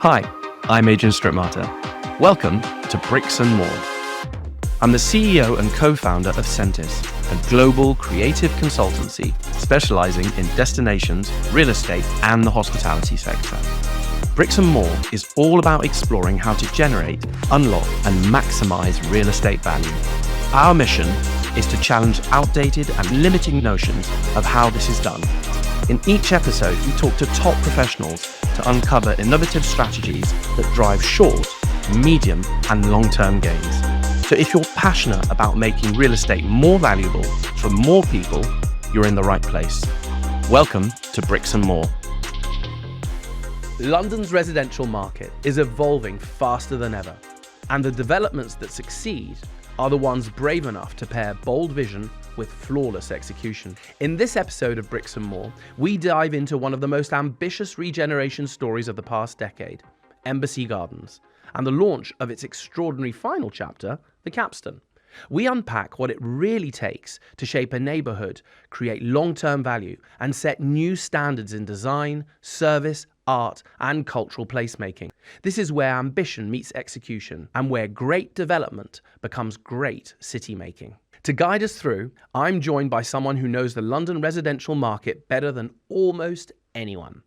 Hi, I'm Adrian Strittmatter. Welcome to Bricks and More. I'm the CEO and co-founder of Saentys, a global creative consultancy specializing in destinations, real estate, and the hospitality sector. Bricks and More is all about exploring how to generate, unlock, and maximize real estate value. Our mission is to challenge outdated and limiting notions of how this is done. In each episode, we talk to top professionals to uncover innovative strategies that drive short, medium, and long-term gains. So if you're passionate about making real estate more valuable for more people, you're in the right place. Welcome to Bricks and More. London's residential market is evolving faster than ever, and the developments that succeed are the ones brave enough to pair bold vision with flawless execution. In this episode of Bricks and More, we dive into one of the most ambitious regeneration stories of the past decade, Embassy Gardens, and the launch of its extraordinary final chapter, the Capston. We unpack what it really takes to shape a neighbourhood, create long-term value, and set new standards in design, service, art, and cultural placemaking. This is where ambition meets execution, and where great development becomes great city-making. To guide us through, I'm joined by someone who knows the London residential market better than almost anyone.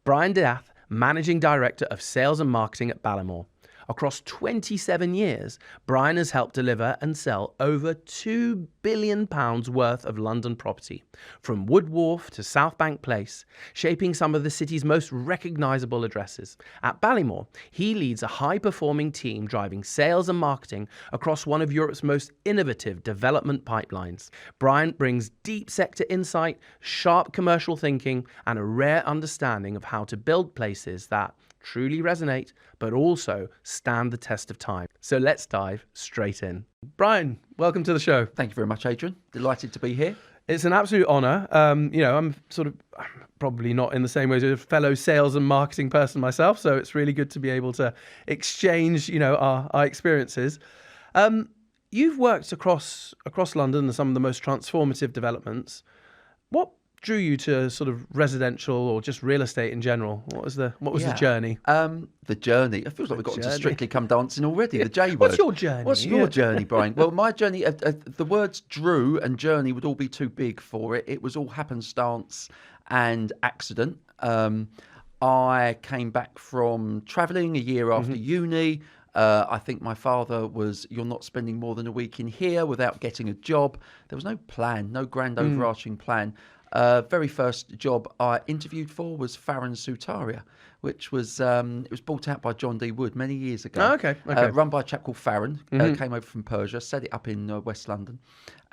Brian Death, Managing Director of Sales and Marketing at Ballymore. Across 27 years, Brian has helped deliver and sell over £2 billion worth of London property, from Wood Wharf to South Bank Place, shaping some of the city's most recognisable addresses. At Ballymore, he leads a high-performing team driving sales and marketing across one of Europe's most innovative development pipelines. Brian brings deep sector insight, sharp commercial thinking, and a rare understanding of how to build places that truly resonate, but also stand the test of time. So let's dive straight in. Brian, welcome to the show. Thank you very much, Adrian. Delighted to be here. It's an absolute honour. I'm probably not in the same way as a fellow sales and marketing person myself, so it's really good to be able to exchange, our experiences. You've worked across London and some of the most transformative developments. What drew you to sort of residential or just real estate in general? What was the journey? The journey. It feels like we've got into Strictly Come Dancing already. The J word. What's your journey? What's your journey, Brian? Well, my journey. The words "drew" and "journey" would all be too big for it. It was all happenstance and accident. I came back from travelling a year after uni. I think my father was, "You're not spending more than a week in here without getting a job." There was no plan, no grand overarching plan. Very first job I interviewed for was Farron Sutaria, which was it was bought out by John D. Wood many years ago. Oh, okay. Run by a chap called Farron, came over from Persia, set it up in West London,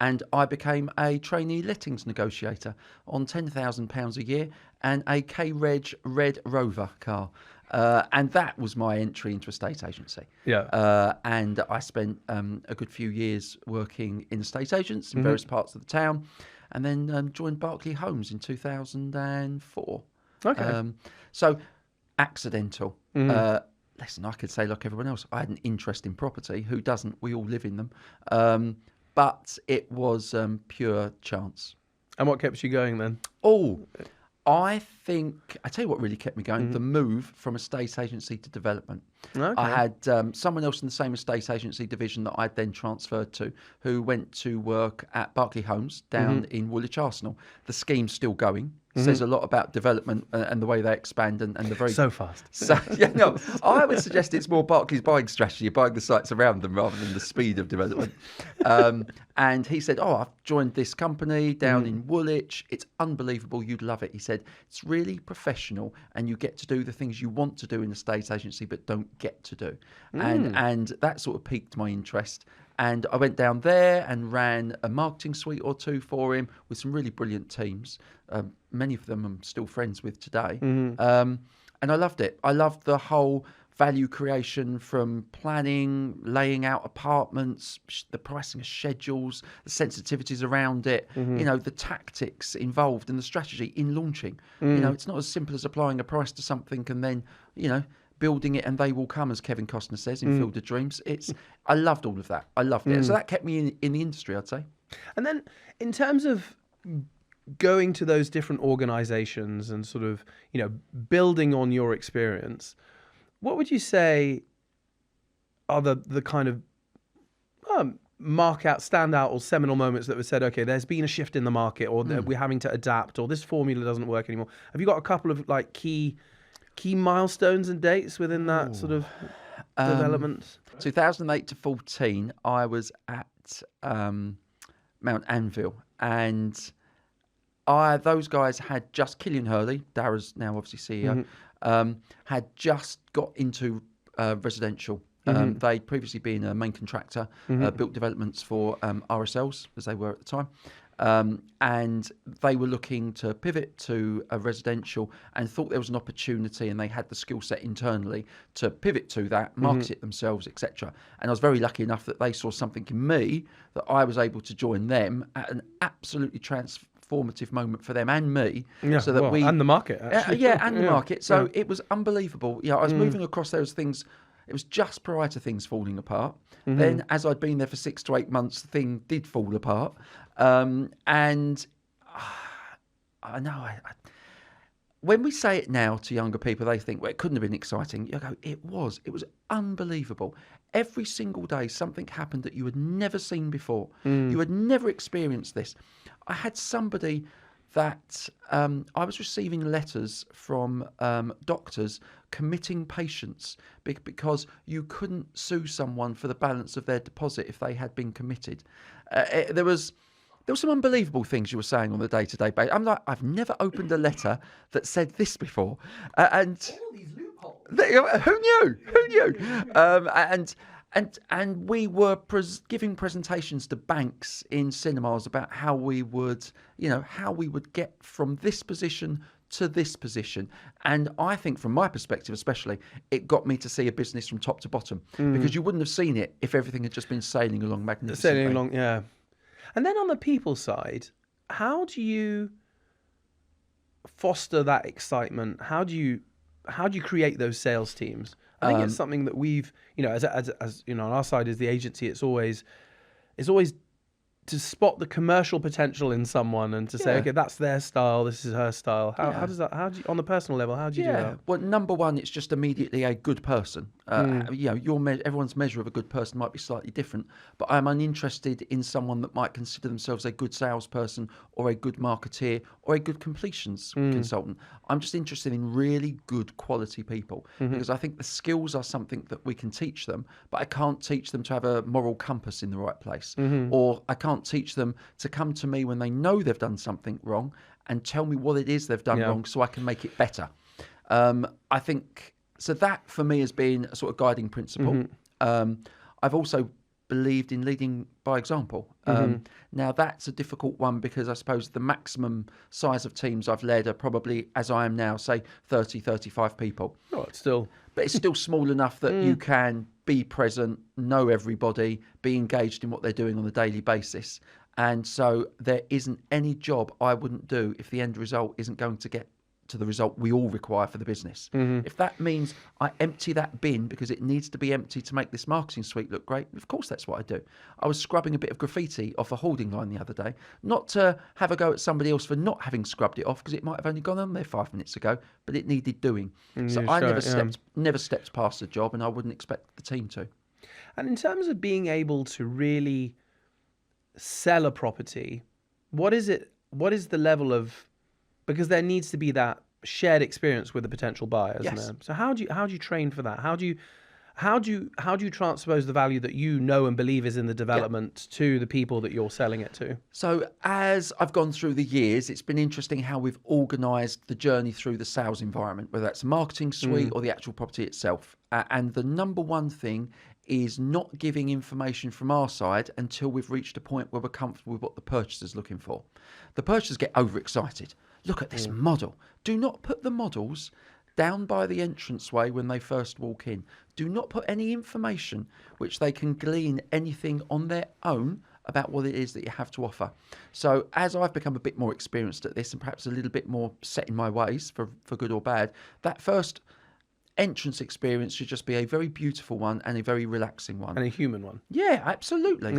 and I became a trainee lettings negotiator on £10,000 a year and a K-Reg Red Rover car. And that was my entry into a estate agency. And I spent a good few years working in estate agents in various parts of the town, and then joined Berkeley Homes in 2004. Okay. So accidental. Listen, I could say like everyone else, I had an interest in property. Who doesn't? We all live in them. But it was pure chance. And what kept you going then? I tell you what really kept me going, the move from estate agency to development. Okay. I had someone else in the same estate agency division that I'd then transferred to, who went to work at Berkeley Homes down in Woolwich Arsenal. The scheme's still going. Says a lot about development and the way they expand and the very... So fast. So, I would suggest it's more Berkeley's buying strategy, buying the sites around them rather than the speed of development. And he said, I've joined this company down in Woolwich. It's unbelievable. You'd love it. He said, it's really professional and you get to do the things you want to do in a estate agency but don't get to do. And that sort of piqued my interest. And I went down there and ran a marketing suite or two for him with some really brilliant teams. Many of them I'm still friends with today. And I loved it. I loved the whole value creation from planning, laying out apartments, the pricing of schedules, the sensitivities around it, the tactics involved and the strategy in launching. It's not as simple as applying a price to something and then, building it and they will come, as Kevin Costner says in Field of Dreams. I loved all of that. I loved it. So that kept me in the industry, I'd say. And then in terms of going to those different organizations and sort of, building on your experience, What would you say are the kind of standout or seminal moments that were said, okay, there's been a shift in the market, or that we're having to adapt, or this formula doesn't work anymore? Have you got a couple of like key milestones and dates within that sort of development? 2008 to 14, I was at Mount Anvil, and those guys had just, Killian Hurley, Dara's now obviously CEO, had just got into residential. They'd previously been a main contractor, built developments for RSLs, as they were at the time. And they were looking to pivot to a residential and thought there was an opportunity, and they had the skill set internally to pivot to that, market it themselves, etc. And I was very lucky enough that they saw something in me that I was able to join them at an absolutely transformative moment for them and me. Yeah, so that and the market, actually. The market. So it was unbelievable. I was moving across those things. It was just prior to things falling apart. Then, as I'd been there for 6 to 8 months, the thing did fall apart. And I know, when we say it now to younger people, they think, well, it couldn't have been exciting. You go, it was unbelievable. Every single day, something happened that you had never seen before. You had never experienced this. I had somebody that I was receiving letters from doctors committing patients because you couldn't sue someone for the balance of their deposit if they had been committed. There were some unbelievable things you were saying on the day-to-day basis. I'm like, I've never opened a letter that said this before. And all these loopholes. Who knew? And we were giving presentations to banks in cinemas about how we would get from this position to this position. And I think from my perspective especially, it got me to see a business from top to bottom, because you wouldn't have seen it if everything had just been sailing along magnificently. Yeah. And then on the people side, how do you foster that excitement? How do you create those sales teams? I think it's something that we've, as on our side as the agency, it's always to spot the commercial potential in someone and to say, okay, that's their style, this is her style. How does that? How do you, on the personal level, how do you do that? Well, number one, it's just immediately a good person. Everyone's measure of a good person might be slightly different, but I'm uninterested in someone that might consider themselves a good salesperson or a good marketeer or a good completions consultant. I'm just interested in really good quality people, because I think the skills are something that we can teach them, but I can't teach them to have a moral compass in the right place, or I can't teach them to come to me when they know they've done something wrong and tell me what it is they've done wrong so I can make it better. I think, so that for me has been a sort of guiding principle. I've also believed in leading by example. Now that's a difficult one, because I suppose the maximum size of teams I've led are probably, as I am now, say 30, 35 people. Oh, but it's still small enough that you can be present, know everybody, be engaged in what they're doing on a daily basis. And so there isn't any job I wouldn't do if the end result isn't going to get to the result we all require for the business. If that means I empty that bin because it needs to be empty to make this marketing suite look great, of course that's what I do. I was scrubbing a bit of graffiti off a holding line the other day, not to have a go at somebody else for not having scrubbed it off, because it might have only gone on there 5 minutes ago, but it needed doing. So I never stepped past the job, and I wouldn't expect the team to. And in terms of being able to really sell a property, what is the level of, because there needs to be that shared experience with the potential buyer, isn't there? So how do you train for that? How do you transpose the value that you know and believe is in the development to the people that you're selling it to? So as I've gone through the years, it's been interesting how we've organised the journey through the sales environment, whether that's a marketing suite or the actual property itself. And the number one thing is not giving information from our side until we've reached a point where we're comfortable with what the purchaser's looking for. The purchasers get overexcited. Look at this model. Do not put the models down by the entranceway when they first walk in. Do not put any information which they can glean anything on their own about what it is that you have to offer. So as I've become a bit more experienced at this, and perhaps a little bit more set in my ways, for good or bad, that first entrance experience should just be a very beautiful one and a very relaxing one. And a human one. Yeah, absolutely.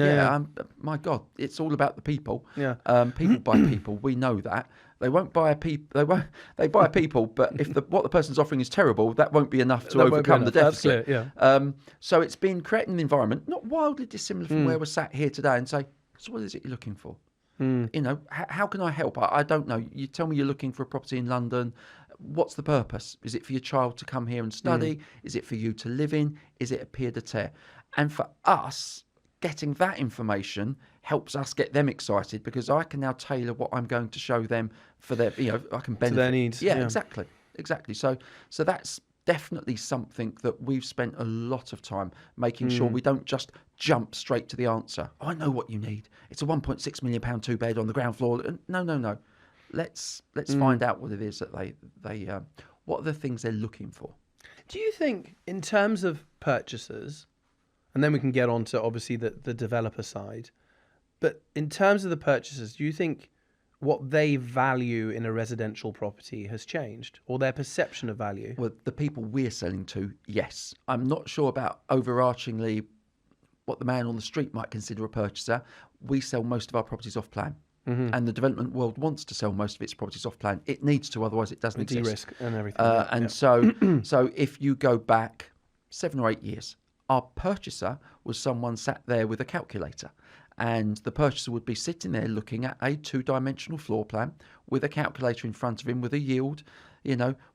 My God, it's all about the people. Yeah. People by people, we know that. They won't buy they buy people, but if what the person's offering is terrible, that won't be enough to overcome the deficit. That's clear, So it's been creating an environment not wildly dissimilar from where we're sat here today, and say, so what is it you're looking for? You know, how can I help? I don't know. You tell me you're looking for a property in London. What's the purpose? Is it for your child to come here and study? Is it for you to live in? Is it a pied-à-terre? And for us, getting that information helps us get them excited, because I can now tailor what I'm going to show them for their, I can benefit. To their needs. Yeah, exactly. So that's definitely something that we've spent a lot of time making sure we don't just jump straight to the answer. Oh, I know what you need. It's a £1.6 million 2-bed on the ground floor. No. Let's find out what it is that they what are the things they're looking for. Do you think, in terms of purchasers, and then we can get on to obviously the developer side, but in terms of the purchasers, do you think what they value in a residential property has changed, or their perception of value? Well, the people we're selling to, yes. I'm not sure about overarchingly what the man on the street might consider a purchaser. We sell most of our properties off plan. And the development world wants to sell most of its properties off plan. It needs to, otherwise it doesn't exist. De-risk and everything. So if you go back 7 or 8 years, our purchaser was someone sat there with a calculator, and the purchaser would be sitting there looking at a 2-dimensional floor plan with a calculator in front of him with a yield.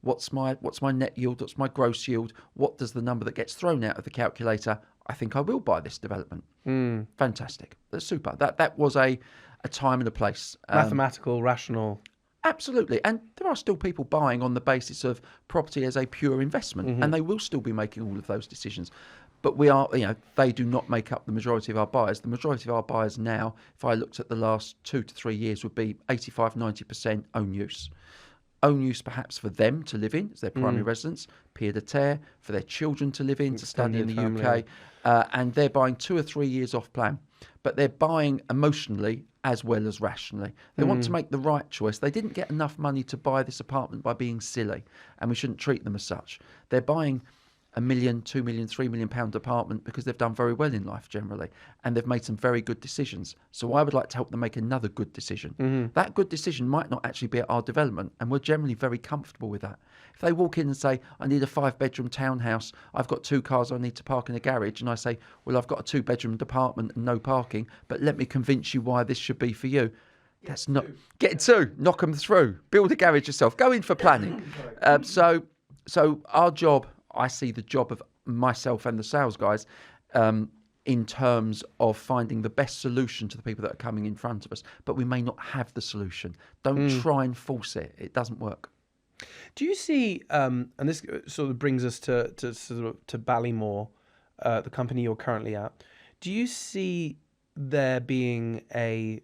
What's my net yield? What's my gross yield? What does the number that gets thrown out of the calculator? I think I will buy this development. Fantastic. That's super. That was a time and a place. Mathematical, rational. Absolutely. And there are still people buying on the basis of property as a pure investment, and they will still be making all of those decisions. But we are, they do not make up the majority of our buyers. The majority of our buyers now, if I looked at the last 2 to 3 years, would be 85, 90% own use. Own use perhaps for them to live in as their primary residence, pied-à-terre, for their children to live in, to study in the UK, and they're buying 2 or 3 years off plan. But they're buying emotionally as well as rationally. They want to make the right choice. They didn't get enough money to buy this apartment by being silly, and we shouldn't treat them as such. They're buying £1 million, £2 million, £3 million apartment because they've done very well in life generally, and they've made some very good decisions. So I would like to help them make another good decision. That good decision might not actually be at our development, and we're generally very comfortable with that. If they walk in and say, I need a 5-bedroom townhouse, I've got 2 cars I need to park in a garage, and I say, well, I've got a 2-bedroom apartment and no parking, but let me convince you why this should be for you. That's not... Get 2, knock them through, build a garage yourself, go in for planning. So our job... I see the job of myself and the sales guys in terms of finding the best solution to the people that are coming in front of us. But we may not have the solution. Don't try and force it. It doesn't work. Do you see, and this sort of brings us to Ballymore, the company you're currently at, do you see there being a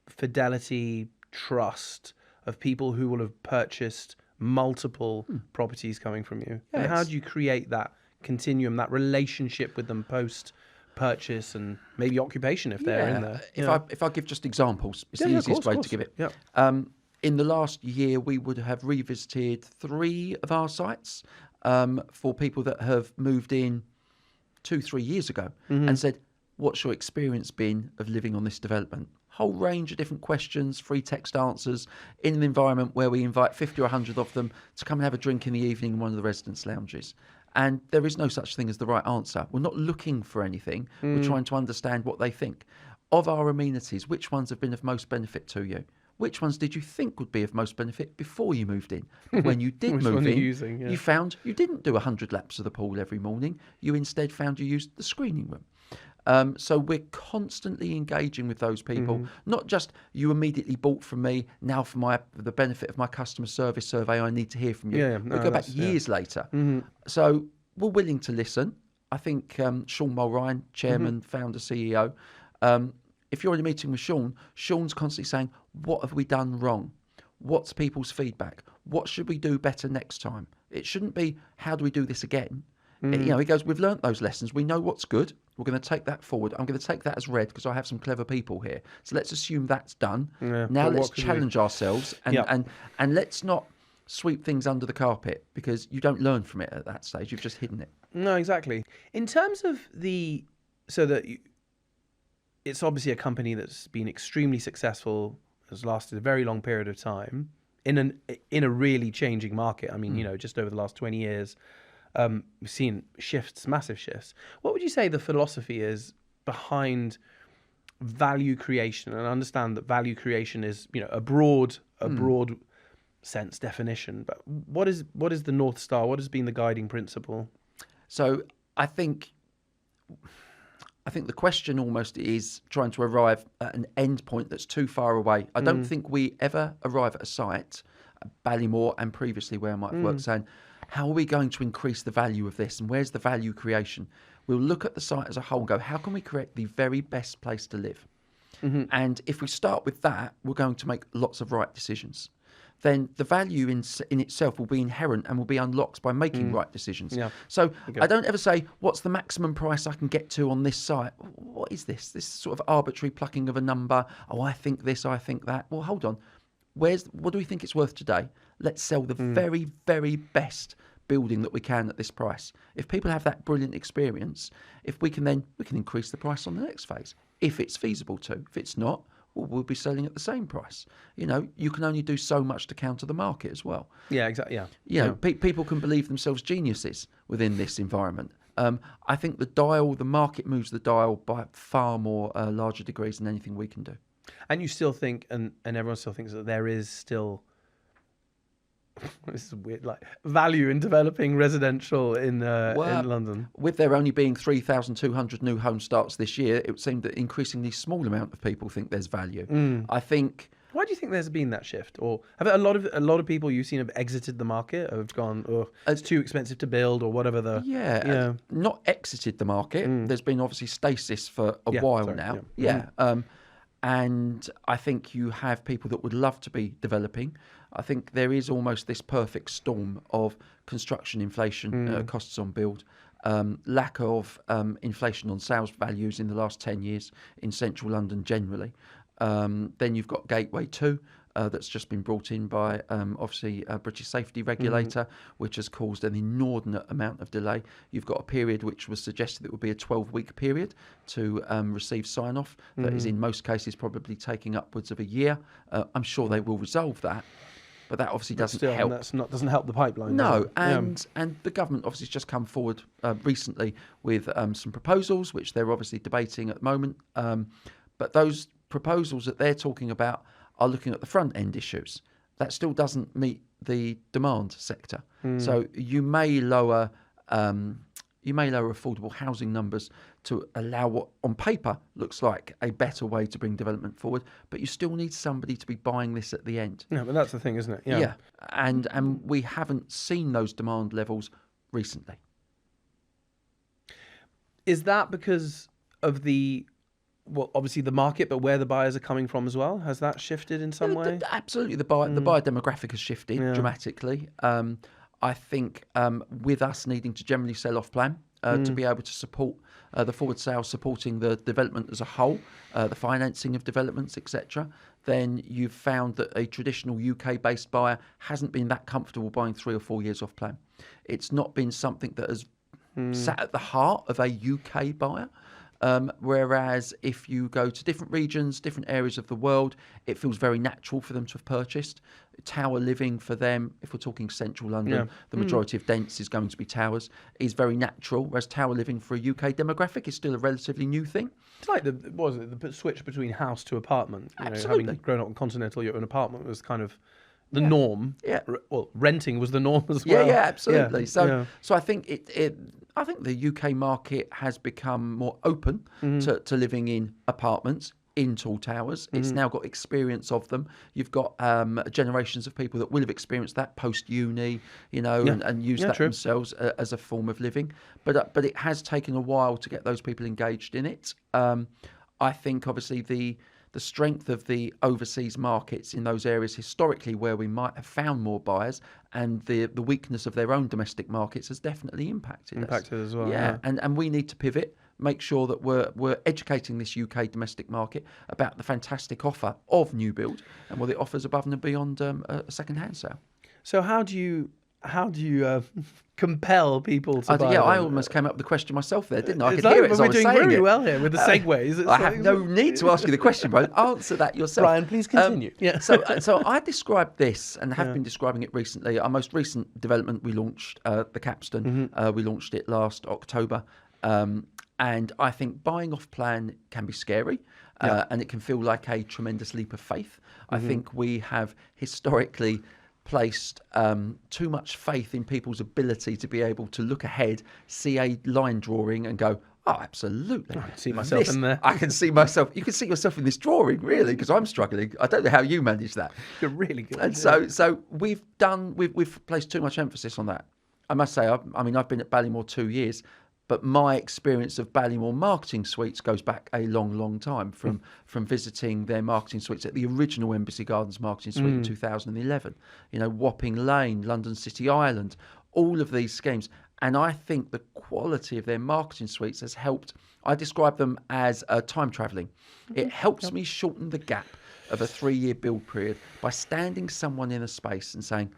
fidelity trust of people who will have purchased multiple properties coming from you? Yes. And how do you create that continuum, that relationship with them post purchase and maybe occupation if they're in there? If I give just examples, it's the easiest way to give it. In the last year, we would have revisited 3 of our sites for people that have moved in 2-3 years ago and said, what's your experience been of living on this development? Whole range of different questions, free text answers, in an environment where we invite 50 or 100 of them to come and have a drink in the evening in one of the residence lounges. And there is no such thing as the right answer. We're not looking for anything. We're trying to understand what they think. Of our amenities, which ones have been of most benefit to you? Which ones did you think would be of most benefit before you moved in? When you did move in, you found you didn't do 100 laps of the pool every morning. You instead found you used the screening room. So we're constantly engaging with those people, not just you immediately bought from me, now for the benefit of my customer service survey, I need to hear from you. We go back years later. So we're willing to listen. I think Sean Mulryan, chairman, founder, CEO, if you're in a meeting with Sean, Sean's constantly saying, what have we done wrong? What's people's feedback? What should we do better next time? It shouldn't be, how do we do this again? He goes, we've learnt those lessons. We know what's good. We're going to take that forward. I'm going to take that as read because I have some clever people here. So let's assume that's done. Now let's challenge ourselves and let's not sweep things under the carpet because you don't learn from it at that stage. You've just hidden it. No, exactly. In terms of it's obviously a company that's been extremely successful has lasted a very long period of time in a really changing market. I mean, just over the last 20 years, we've seen shifts, massive shifts. What would you say the philosophy is behind value creation? And I understand that value creation is, a broad sense definition, but what is the North Star? What has been the guiding principle? So I think the question almost is trying to arrive at an end point that's too far away. I don't think we ever arrive at a site, Ballymore and previously where I might have worked, saying, how are we going to increase the value of this and where's the value creation? We'll look at the site as a whole and go, how can we create the very best place to live? And if we start with that, we're going to make lots of right decisions. Then the value in itself will be inherent and will be unlocked by making right decisions. Yeah. So I don't ever say, what's the maximum price I can get to on this site? What is this? This sort of arbitrary plucking of a number. Oh, I think this, I think that. Well, hold on. What do we think it's worth today? Let's sell the very, very best building that we can at this price. If people have that brilliant experience, we can increase the price on the next phase. If it's feasible to. If it's not, well, we'll be selling at the same price. You can only do so much to counter the market as well. Yeah, exactly. Yeah. People can believe themselves geniuses within this environment. I think the market moves the dial by far more larger degrees than anything we can do. And you still think, and everyone still thinks that there is still, this is weird, like value in developing residential in London. With there only being 3,200 new home starts this year, it would seem that increasingly small amount of people think there's value. I think. Why do you think there's been that shift? Or have a lot of people you've seen have exited the market, have gone, oh, it's too expensive to build, or whatever not exited the market. There's been obviously stasis for a while now. And I think you have people that would love to be developing. I think there is almost this perfect storm of construction inflation, costs on build, lack of inflation on sales values in the last 10 years in central London generally. Then you've got Gateway 2, that's just been brought in by obviously a British safety regulator, which has caused an inordinate amount of delay. You've got a period which was suggested that would be a 12-week period to receive sign-off that is in most cases probably taking upwards of a year. I'm sure they will resolve that, but that obviously doesn't help. Doesn't help the pipeline. No, and the government obviously has just come forward recently with some proposals, which they're obviously debating at the moment. But those proposals that they're talking about are looking at the front end issues. That still doesn't meet the demand sector. So you may lower affordable housing numbers to allow what on paper looks like a better way to bring development forward, but you still need somebody to be buying this at the end. Yeah, but that's the thing, isn't it? Yeah. And we haven't seen those demand levels recently. Is that because of obviously the market, but where the buyers are coming from as well? Has that shifted in some way? Absolutely. The buyer demographic has shifted dramatically. I think with us needing to generally sell off plan to be able to support the forward sales, supporting the development as a whole, the financing of developments, etc., then you've found that a traditional UK-based buyer hasn't been that comfortable buying 3 or 4 years off plan. It's not been something that has sat at the heart of a UK buyer. Whereas if you go to different regions, different areas of the world, it feels very natural for them to have purchased. Tower living for them, if we're talking central London, the majority of dents is going to be towers, is very natural, whereas tower living for a UK demographic is still a relatively new thing. It's like the switch between house to apartment. Absolutely. Having grown up in continental Europe, an apartment was kind of the norm. Yeah. Well, renting was the norm as well. Yeah, absolutely. Yeah. So I think I think the UK market has become more open to living in apartments, in tall towers. It's now got experience of them. You've got generations of people that will have experienced that post-uni, and used that themselves as a form of living. But it has taken a while to get those people engaged in it. I think obviously the strength of the overseas markets in those areas historically where we might have found more buyers, and the weakness of their own domestic markets has definitely impacted as well. Yeah. And we need to pivot, make sure that we're educating this UK domestic market about the fantastic offer of new build and what it offers above and beyond a second-hand sale. So how do you how do you compel people to buy Yeah, them? I almost came up with the question myself there, didn't I? I could It's hear like, it as we're I was doing saying really it. well here with the segues. It's I have no need to ask you the question, bro. Answer that yourself. Brian, please continue. Yeah. So I described this and have been describing it recently. Our most recent development, we launched the Capston. We launched it last October. And I think buying off plan can be scary. And it can feel like a tremendous leap of faith. I think we have historically placed too much faith in people's ability to be able to look ahead, see a line drawing and go, oh, absolutely. I can see myself in there. I can see myself. You can see yourself in this drawing, really, because I'm struggling. I don't know how you manage that. You're really good. And so we've placed too much emphasis on that. I must say, I mean, I've been at Ballymore 2 years, but my experience of Ballymore marketing suites goes back a long, long time from visiting their marketing suites at the original Embassy Gardens marketing suite in 2011. You know, Wapping Lane, London City Island, all of these schemes. And I think the quality of their marketing suites has helped. I describe them as time travelling. It helps me shorten the gap of a 3-year build period by standing someone in a space and saying,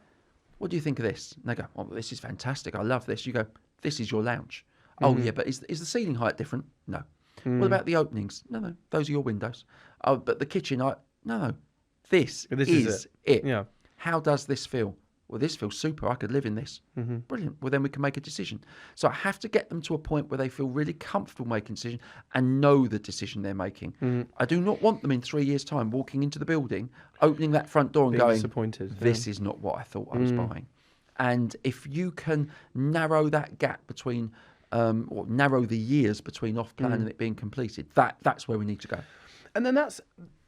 what do you think of this? And they go, oh, this is fantastic. I love this. You go, this is your lounge. Oh, yeah, but is the ceiling height different? No. What about the openings? No, those are your windows. Oh, but the kitchen, no. This is it. Yeah. How does this feel? Well, this feels super. I could live in this. Brilliant. Well, then we can make a decision. So I have to get them to a point where they feel really comfortable making a decision and know the decision they're making. I do not want them in 3 years' time walking into the building, opening that front door and Being going, disappointed. this is not what I thought I was buying. And if you can narrow that gap between, or narrow the years between off-plan and it being completed, that's where we need to go. And then that's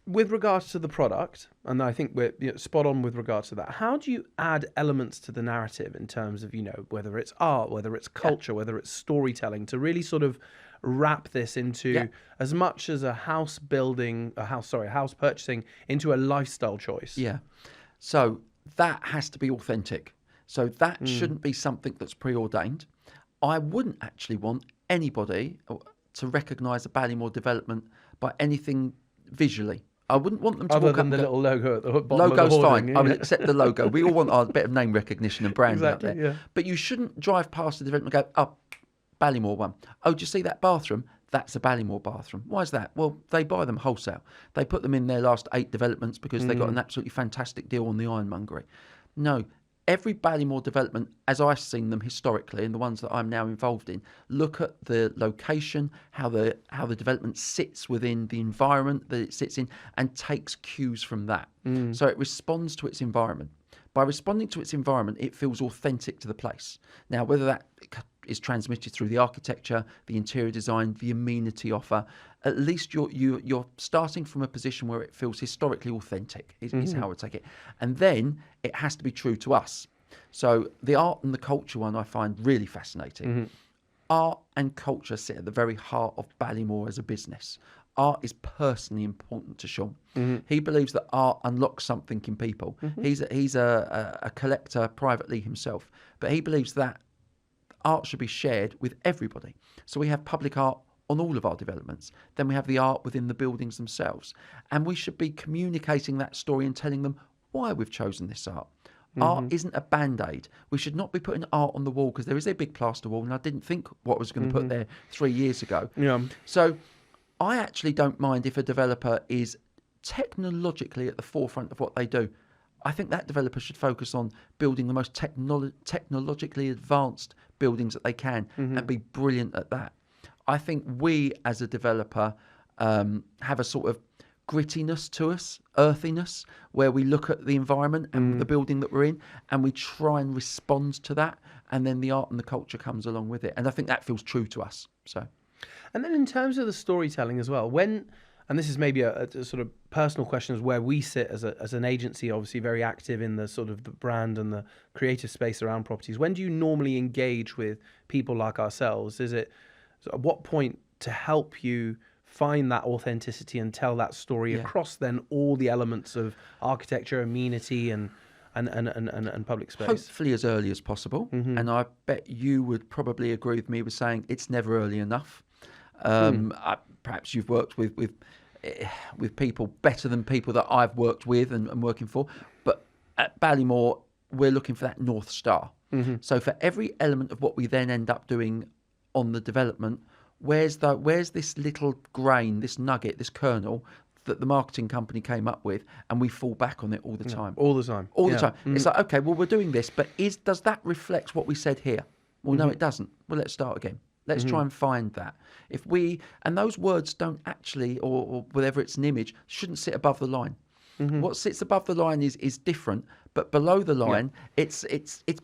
with regards to the product, and I think we're spot on with regards to that. How do you add elements to the narrative in terms of, whether it's art, whether it's culture, whether it's storytelling, to really sort of wrap this into as much as a house purchasing into a lifestyle choice? Yeah. So that has to be authentic. So that shouldn't be something that's preordained. I wouldn't actually want anybody to recognise a Ballymore development by anything visually. I wouldn't want them to Other walk than up the and go, little logo at the bottom logo's of the hoarding, fine. I will accept the logo. We all want our bit of name recognition and brand out Exactly, there. yeah. But you shouldn't drive past the development and go, oh, Ballymore one. Oh, do you see that bathroom? That's a Ballymore bathroom. Why is that? Well, they buy them wholesale. They put them in their last 8 developments because they got an absolutely fantastic deal on the ironmongery. No. Every Ballymore development, as I've seen them historically, and the ones that I'm now involved in, look at the location, how the development sits within the environment that it sits in, and takes cues from that. So it responds to its environment. By responding to its environment, it feels authentic to the place. Now, whether that is transmitted through the architecture, the interior design, the amenity offer, at least you're starting from a position where it feels historically authentic, is how I would take it. And then it has to be true to us. So the art and the culture one I find really fascinating. Art and culture sit at the very heart of Ballymore as a business. Art is personally important to Sean. He believes that art unlocks something in people. He's a collector privately himself, but he believes that art should be shared with everybody. So we have public art on all of our developments. Then we have the art within the buildings themselves. And we should be communicating that story and telling them why we've chosen this art. Art isn't a band-aid. We should not be putting art on the wall because there is a big plaster wall and I didn't think what I was going to put there 3 years ago. Yeah. So I actually don't mind if a developer is technologically at the forefront of what they do. I think that developer should focus on building the most technologically advanced buildings that they can and be brilliant at that. I think we as a developer have a sort of grittiness to us, earthiness, where we look at the environment and the building that we're in and we try and respond to that, and then the art and the culture comes along with it. And I think that feels true to us. So, and then in terms of the storytelling as well, and this is maybe a sort of personal question, is where we sit as an agency, obviously very active in the sort of the brand and the creative space around properties. When do you normally engage with people like ourselves? Is it at what point to help you find that authenticity and tell that story across then all the elements of architecture, amenity, and public space? Hopefully as early as possible. And I bet you would probably agree with me with saying it's never early enough. Perhaps you've worked with people better than people that I've worked with and working for. But at Ballymore, we're looking for that North Star. So for every element of what we then end up doing on the development, where's this little grain, this nugget, this kernel that the marketing company came up with, and we fall back on it all the time. All the time. All the time. It's like, okay, well, we're doing this, but does that reflect what we said here? Well, no, it doesn't. Well, let's start again. Let's try and find that. And those words don't actually, or whatever it's an image, shouldn't sit above the line. What sits above the line is different, but below the line, it's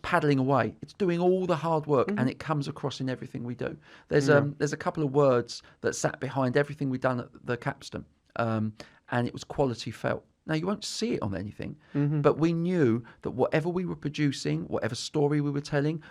paddling away. It's doing all the hard work, and it comes across in everything we do. There's a couple of words that sat behind everything we've done at the Capston, and it was quality felt. Now, you won't see it on anything, but we knew that whatever we were producing, whatever story we were telling,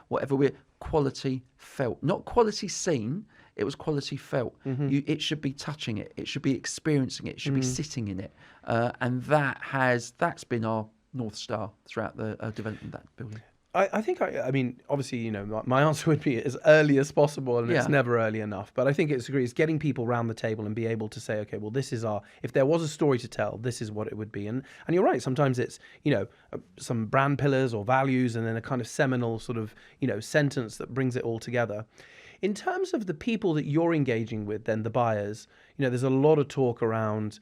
quality felt. Not quality seen, it was quality felt. It should be touching it. It should be experiencing it. It should be sitting in it. And that's been our North Star throughout the development of that building. I mean, obviously, my answer would be as early as possible, and it's never early enough. But I think it's getting people around the table and be able to say, okay, well, this is if there was a story to tell, this is what it would be. And you're right, sometimes it's, some brand pillars or values, and then a kind of seminal sort of, sentence that brings it all together. In terms of the people that you're engaging with, then the buyers, there's a lot of talk around,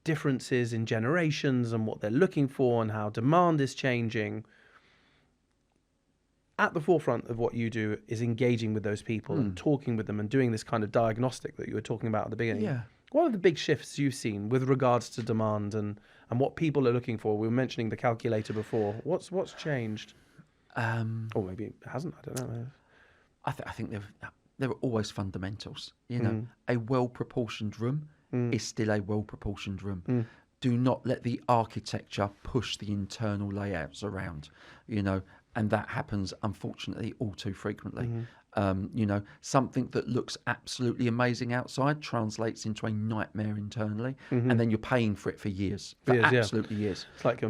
differences in generations and what they're looking for and how demand is changing. At the forefront of what you do is engaging with those people and talking with them and doing this kind of diagnostic that you were talking about at the beginning. Yeah. What are the big shifts you've seen with regards to demand and what people are looking for? We were mentioning the calculator before. What's changed? Or maybe it hasn't. I don't know. I think there are always fundamentals. A well-proportioned room is still a well-proportioned room. Do not let the architecture push the internal layouts around. And that happens, unfortunately, all too frequently. Something that looks absolutely amazing outside translates into a nightmare internally, and then you're paying for it for years, absolutely years. It's like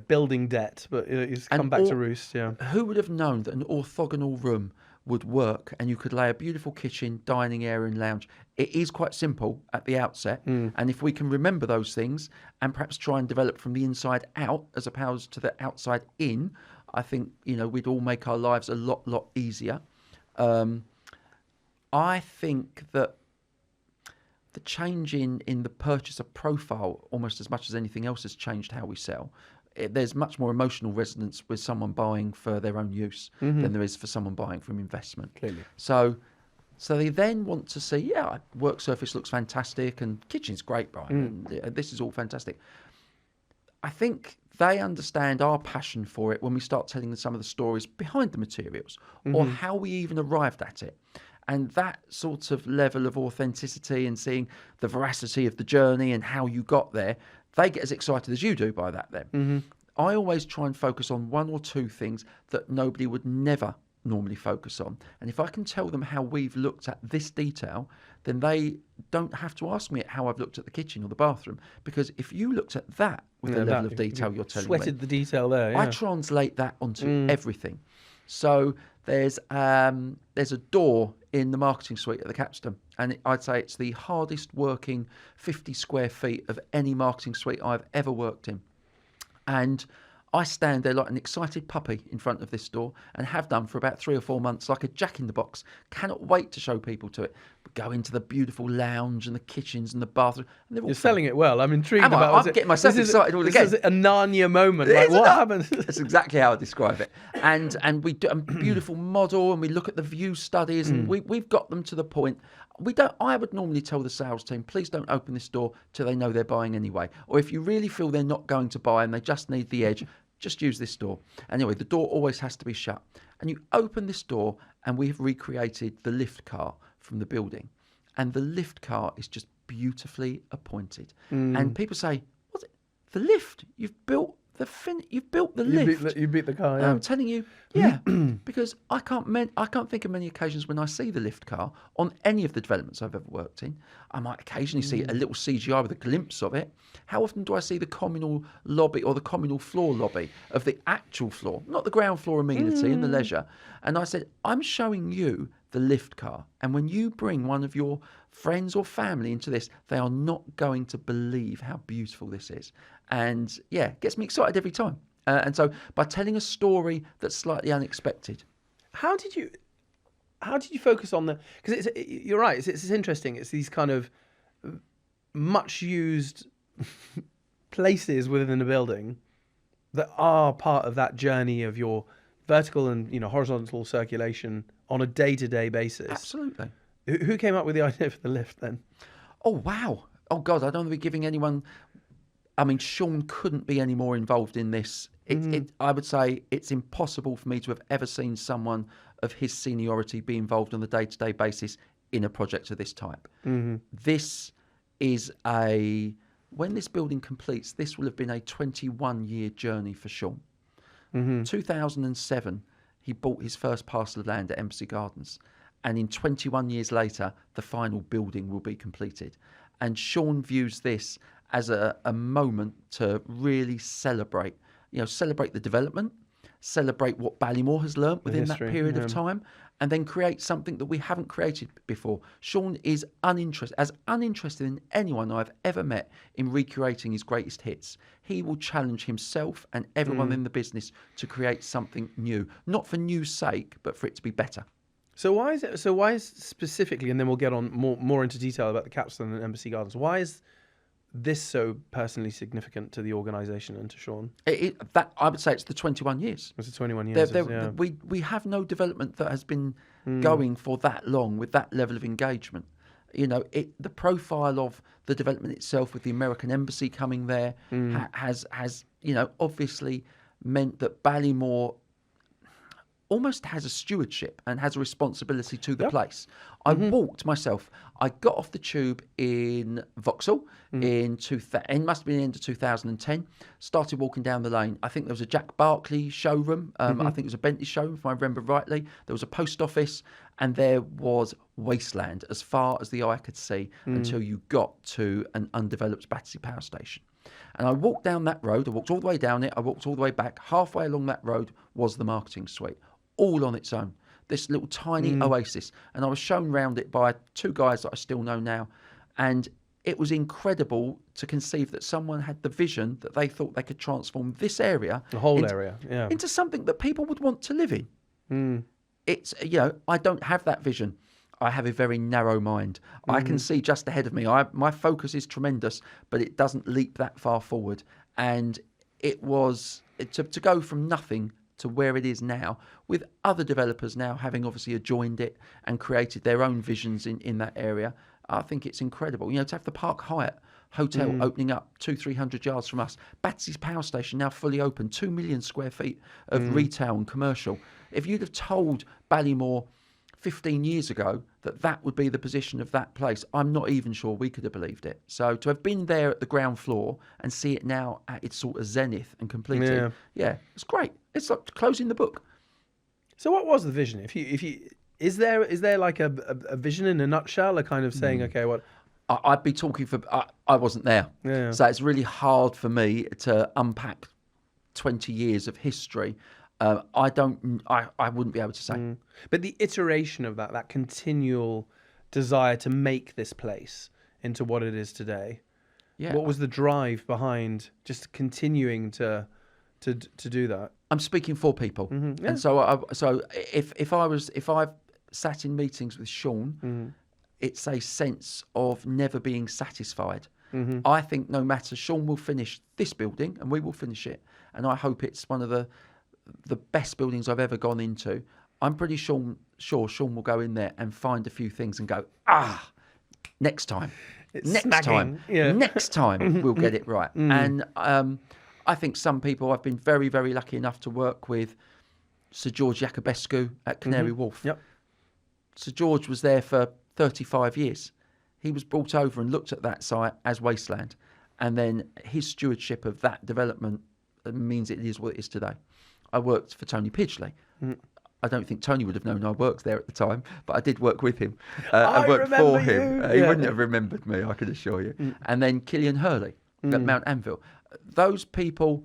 building debt, but it's come back to roost. Yeah. Who would have known that an orthogonal room would work, and you could lay a beautiful kitchen, dining area, and lounge? It is quite simple at the outset, and if we can remember those things and perhaps try and develop from the inside out as opposed to the outside in, I think we'd all make our lives a lot easier. I think that the change in the purchaser profile, almost as much as anything else, has changed how we sell. There's much more emotional resonance with someone buying for their own use than there is for someone buying from investment. Clearly. So they then want to see, work surface looks fantastic and kitchen's great, Brian. And this is all fantastic. I think they understand our passion for it when we start telling them some of the stories behind the materials or how we even arrived at it. And that sort of level of authenticity and seeing the veracity of the journey and how you got there, they get as excited as you do by that then. I always try and focus on one or two things that nobody would never normally focus on. And if I can tell them how we've looked at this detail, then they don't have to ask me how I've looked at the kitchen or the bathroom. Because if you looked at that with the level of detail you're telling me, sweated the detail there. I translate that onto everything. So there's a door in the marketing suite at the Capston, and I'd say it's the hardest working 50 square feet of any marketing suite I've ever worked in. And I stand there like an excited puppy in front of this door and have done for about 3 or 4 months, like a jack-in-the-box. Cannot wait to show people to it. We go into the beautiful lounge and the kitchens and the bathroom. And they're all selling it well. I'm intrigued about it. I'm getting myself excited all again. This is a Narnia moment. Like, what happens? That's exactly how I describe it. And we do a beautiful model, and we look at the view studies, and we've got them to the point. I would normally tell the sales team, please don't open this door till they know they're buying anyway. Or if you really feel they're not going to buy and they just need the edge, just use this door. Anyway, the door always has to be shut. And you open this door, and we've recreated the lift car from the building. And the lift car is just beautifully appointed. And people say, what's it? The lift? You've built the lift. You beat the car, yeah. And I'm telling you, yeah, because I can't think of many occasions when I see the lift car on any of the developments I've ever worked in. I might occasionally see a little CGI with a glimpse of it. How often do I see the communal lobby or the communal floor lobby of the actual floor, not the ground floor amenity and the leisure? And I said, I'm showing you the lift car. And when you bring one of your friends or family into this, they are not going to believe how beautiful this is. And yeah, it gets me excited every time. And so by telling a story that's slightly unexpected. How did you focus on the? Because you're right. It's interesting. It's these kind of much used places within the building that are part of that journey of your vertical and horizontal circulation on a day-to-day basis. Absolutely. Who came up with the idea for the lift then? Oh, wow. Oh, God, I don't want to be giving anyone... I mean, Sean couldn't be any more involved in this. I would say it's impossible for me to have ever seen someone of his seniority be involved on a day-to-day basis in a project of this type. This is when this building completes, this will have been a 21-year journey for Sean. 2007, he bought his first parcel of land at Embassy Gardens. And in 21 years later, the final building will be completed. And Sean views this as a moment to really celebrate the development, celebrate what Ballymore has learnt within that period of time, and then create something that we haven't created before. Sean is uninterested in anyone I've ever met in recreating his greatest hits. He will challenge himself and everyone in the business to create something new, not for new's sake, but for it to be better. So why is specifically, and then we'll get on more into detail about the Capston and Embassy Gardens. Why is this so personally significant to the organisation and to Sean? I would say it's the 21 years. It's the 21 years. We have no development that has been going for that long with that level of engagement. The profile of the development itself, with the American embassy coming there, has obviously meant that Ballymore almost has a stewardship and has a responsibility to the place. I walked myself. I got off the tube in Vauxhall it must have been the end of 2010. Started walking down the lane. I think there was a Jack Barkley showroom. I think it was a Bentley showroom, if I remember rightly. There was a post office, and there was wasteland as far as the eye could see until you got to an undeveloped Battersea power station. And I walked down that road. I walked all the way down it. I walked all the way back. Halfway along that road was the marketing suite, all on its own. This little tiny oasis. And I was shown round it by two guys that I still know now. And it was incredible to conceive that someone had the vision that they thought they could transform this area, the whole area, into something that people would want to live in. It's, I don't have that vision. I have a very narrow mind. I can see just ahead of me. My focus is tremendous, but it doesn't leap that far forward. And it was to go from nothing to where it is now, with other developers now having obviously adjoined it and created their own visions in that area. I think it's incredible. To have the Park Hyatt Hotel opening up 200-300 yards from us, Battersea's power station now fully open, 2 million square feet of retail and commercial. If you'd have told Ballymore 15 years ago that would be the position of that place, I'm not even sure we could have believed it. So to have been there at the ground floor and see it now at its sort of zenith and completed, it's great. It's like closing the book. So what was the vision? Is there like a vision in a nutshell, a kind of saying, okay, what? I'd be talking for... I wasn't there. So it's really hard for me to unpack 20 years of history. I wouldn't be able to say. But the iteration of that continual desire to make this place into what it is today, what was the drive behind just continuing to do that? I'm speaking for people. And so if I sat in meetings with Sean, it's a sense of never being satisfied. I think no matter, Sean will finish this building and we will finish it. And I hope it's one of the best buildings I've ever gone into. I'm pretty sure Sean will go in there and find a few things and go, next time we'll get it right. And I think some people, I've been very, very lucky enough to work with Sir George Jacobescu at Canary Wharf. Sir George was there for 35 years. He was brought over and looked at that site as wasteland. And then his stewardship of that development means it is what it is today. I worked for Tony Pidgley. I don't think Tony would have known I worked there at the time, but I did work with him. I worked for him. He wouldn't have remembered me, I can assure you. And then Killian Hurley at Mount Anvil. Those people,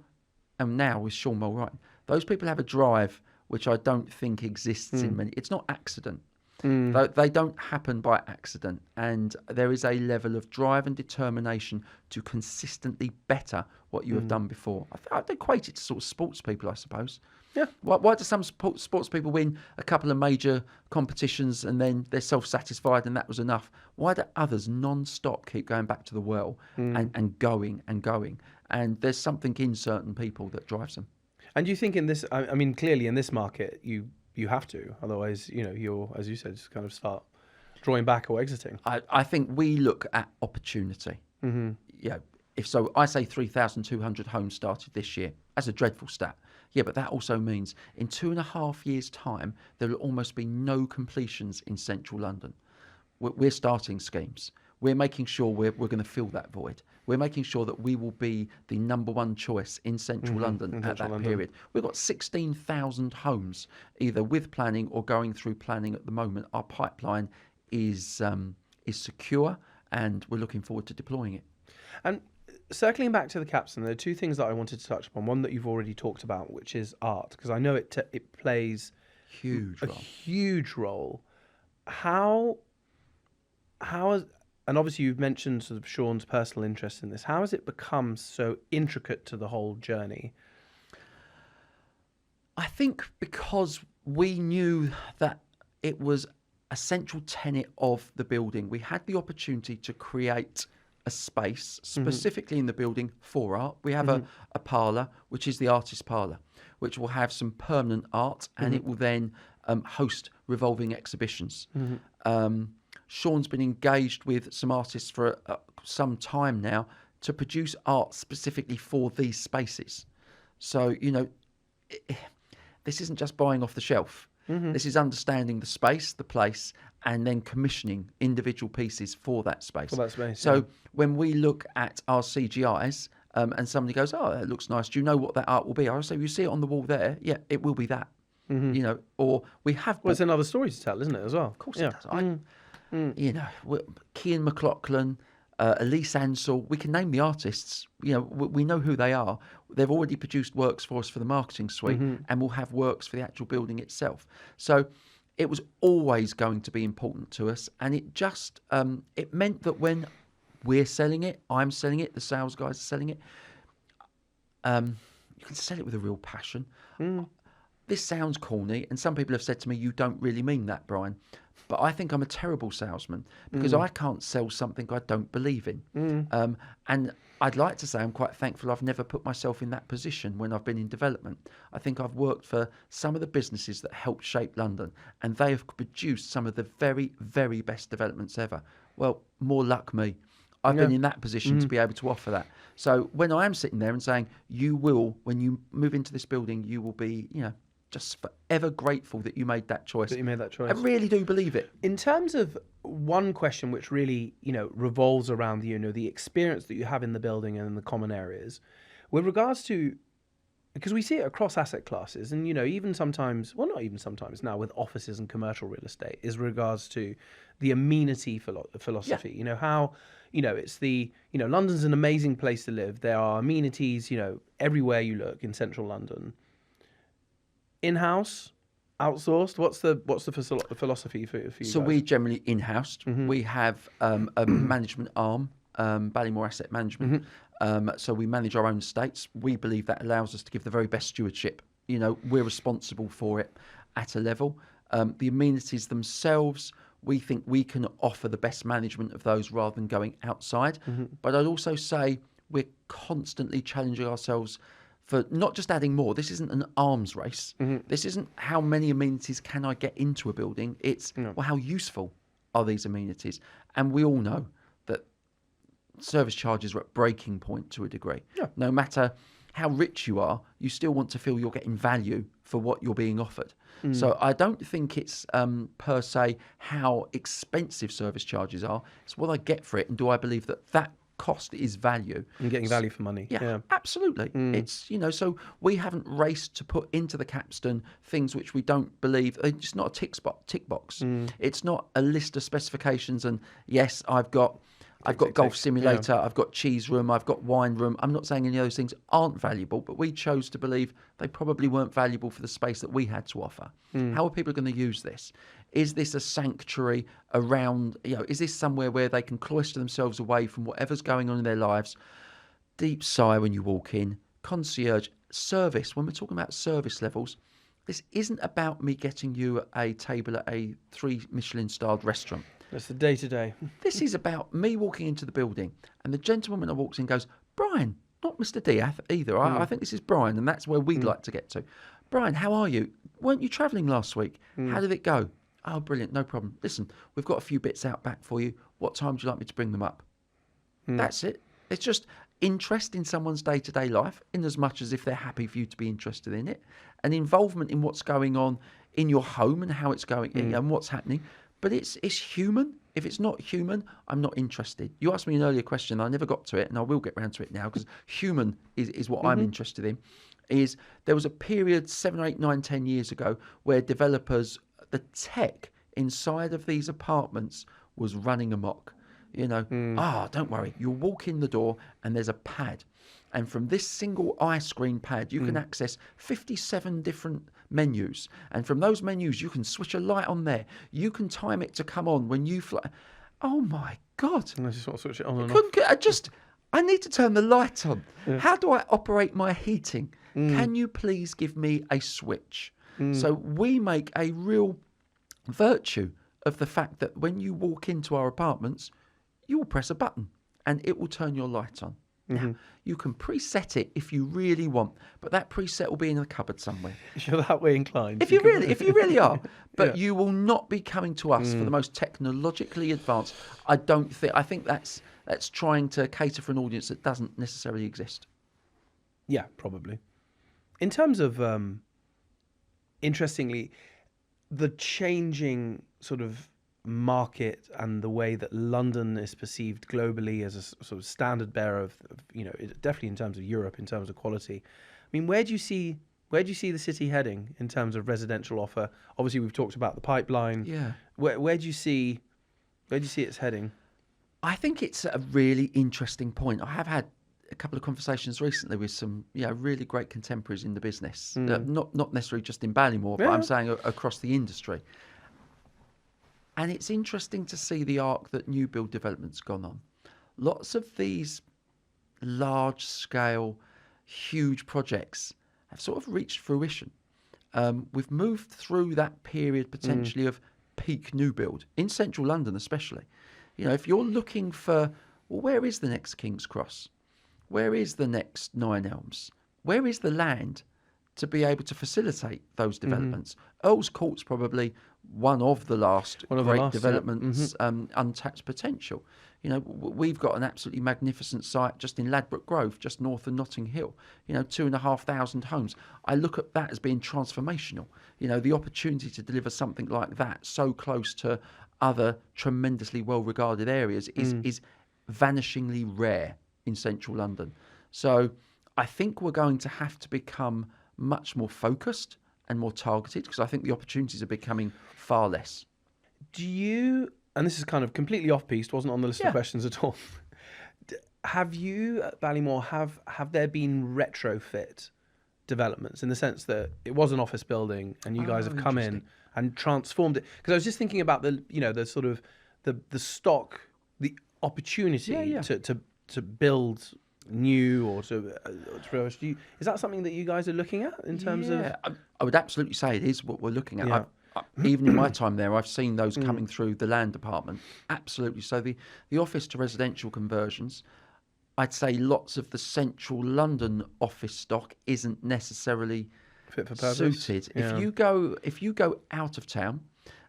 and now with Sean Mulwright, those people have a drive which I don't think exists in many. It's not accident. They don't happen by accident, and there is a level of drive and determination to consistently better what you have done before. I'd equate it to sort of sports people, I suppose. Yeah. Why do some sports people win a couple of major competitions and then they're self-satisfied and that was enough? Why do others non-stop keep going back to the well and going and going? And there's something in certain people that drives them. And do you think in this, I mean, clearly in this market, you have to, otherwise, you're, as you said, just kind of start drawing back or exiting. I think we look at opportunity. Yeah. If so, I say 3,200 homes started this year. That's a dreadful stat. Yeah, but that also means in 2.5 years' time, there will almost be no completions in central London. We're starting schemes. We're making sure we're going to fill that void. We're making sure that we will be the number one choice in central London at that period. We've got 16,000 homes, either with planning or going through planning at the moment. Our pipeline is secure, and we're looking forward to deploying it. And circling back to the Capston, there are two things that I wanted to touch upon. One that you've already talked about, which is art, because I know it plays a huge role. How has, and obviously you've mentioned sort of Sean's personal interest in this, how has it become so intricate to the whole journey? I think because we knew that it was a central tenet of the building. We had the opportunity to create a space specifically in the building for art. We have a parlour, which is the artist parlour, which will have some permanent art, and it will then host revolving exhibitions. Sean's been engaged with some artists for some time now to produce art specifically for these spaces. So, this isn't just buying off the shelf. This is understanding the space, the place, and then commissioning individual pieces for that space. So when we look at our CGIs and somebody goes, "Oh, that looks nice. Do you know what that art will be?" I'll say, "You see it on the wall there? Yeah, it will be that." Or we have... Well, it's another story to tell, isn't it, as well? Of course it does. Cian McLaughlin, Elise Ansell, we can name the artists. We know who they are. They've already produced works for us for the marketing suite, and we'll have works for the actual building itself. So it was always going to be important to us, and it just it meant that when we're selling it, I'm selling it, the sales guys are selling it, you can sell it with a real passion. This sounds corny, and some people have said to me, "You don't really mean that, Brian." But I think I'm a terrible salesman because I can't sell something I don't believe in. And I'd like to say I'm quite thankful I've never put myself in that position when I've been in development. I think I've worked for some of the businesses that helped shape London, and they have produced some of the very, very best developments ever. Well, more luck me. I've been in that position to be able to offer that. So when I am sitting there and saying, you will, when you move into this building, you will be, just forever grateful that you made that choice. That you made that choice. I really do believe it. In terms of one question which really, revolves around, the experience that you have in the building and in the common areas, with regards to, because we see it across asset classes and, even sometimes, well, not even sometimes now with offices and commercial real estate, is regards to the amenity philosophy. Yeah. How, it's the, London's an amazing place to live. There are amenities, everywhere you look in central London. In-house, outsourced? What's the philosophy for you So guys? we generally in-housed. We have a management arm, Ballymore Asset Management. So we manage our own estates. We believe that allows us to give the very best stewardship. We're responsible for it at a level. The amenities themselves, we think we can offer the best management of those rather than going outside. But I'd also say we're constantly challenging ourselves for not just adding more. This isn't an arms race. This isn't how many amenities can I get into a building. It's, well, how useful are these amenities? And we all know that service charges are at breaking point to a degree. No matter how rich you are, you still want to feel you're getting value for what you're being offered. So I don't think it's per se how expensive service charges are. It's what I get for it, and do I believe that cost is value. And getting value for money. Yeah. Absolutely. It's, so we haven't raced to put into the Capston things which we don't believe. It's not a tick box. It's not a list of specifications and, yes, I've got golf simulator, I've got cheese room, I've got wine room. I'm not saying any of those things aren't valuable, but we chose to believe they probably weren't valuable for the space that we had to offer. How are people going to use this? Is this a sanctuary around, is this somewhere where they can cloister themselves away from whatever's going on in their lives? Deep sigh when you walk in. Concierge service, when we're talking about service levels, this isn't about me getting you a table at a 3 Michelin starred restaurant. That's the day-to-day. This is about me walking into the building and the gentleman that walks in goes, Brian, not Mr. Diath either. I think this is Brian, and that's where we'd like to get to. Brian, how are you? Weren't you travelling last week? How did it go? Oh, brilliant, no problem. Listen, we've got a few bits out back for you. What time would you like me to bring them up? That's it. It's just interest in someone's day-to-day life, in as much as if they're happy for you to be interested in it, and involvement in what's going on in your home and how it's going and what's happening. But it's human. If it's not human, I'm not interested. You asked me an earlier question, I never got to it, and I will get round to it now, because human is what I'm interested in. Is there was a period 7, 8, 9, 10 years ago where developers, the tech inside of these apartments was running amok. Don't worry, you'll walk in the door and there's a pad. And from this single iScreen pad, you can access 57 different menus. And from those menus, you can switch a light on there. You can time it to come on when you fly. Oh my God. And I just want to switch it on and off. I need to turn the light on. Yeah. How do I operate my heating? Can you please give me a switch? So we make a real virtue of the fact that when you walk into our apartments, you will press a button and it will turn your light on. Now, you can preset it if you really want, but that preset will be in a cupboard somewhere. If you're that way inclined. If you really are. But you will not be coming to us for the most technologically advanced. I think that's trying to cater for an audience that doesn't necessarily exist. Yeah, probably. In terms of, interestingly, the changing sort of market and the way that London is perceived globally as a sort of standard bearer of definitely in terms of Europe, in terms of quality. I mean, where do you see the city heading in terms of residential offer? Obviously, we've talked about the pipeline. Yeah. Where do you see it's heading? I think it's a really interesting point. I have had a couple of conversations recently with some really great contemporaries in the business, not necessarily just in Ballymore, but I'm saying across the industry. And it's interesting to see the arc that new build development's gone on. Lots of these large-scale, huge projects have sort of reached fruition. We've moved through that period potentially of peak new build, in central London especially. If you're looking for, well, where is the next King's Cross? Where is the next Nine Elms? Where is the land to be able to facilitate those developments? Earl's Court's probably one of the last great developments, untapped potential. We've got an absolutely magnificent site just in Ladbroke Grove, just north of Notting Hill. 2,500 homes. I look at that as being transformational. The opportunity to deliver something like that so close to other tremendously well-regarded areas is vanishingly rare in central London. So I think we're going to have to become much more focused and more targeted, because I think the opportunities are becoming far less. Do you, and this is kind of completely off-piste, wasn't on the list of questions at all, have you at Ballymore, have there been retrofit developments, in the sense that it was an office building and you guys have come in and transformed it? Because I was just thinking about the sort of the stock, the opportunity to build new or to is that something that you guys are looking at in terms of? I would absolutely say it is what we're looking at. Even in my time there, I've seen those coming through the land department. Absolutely. So the office to residential conversions, I'd say lots of the central London office stock isn't necessarily fit for purpose. Suited. If you go out of town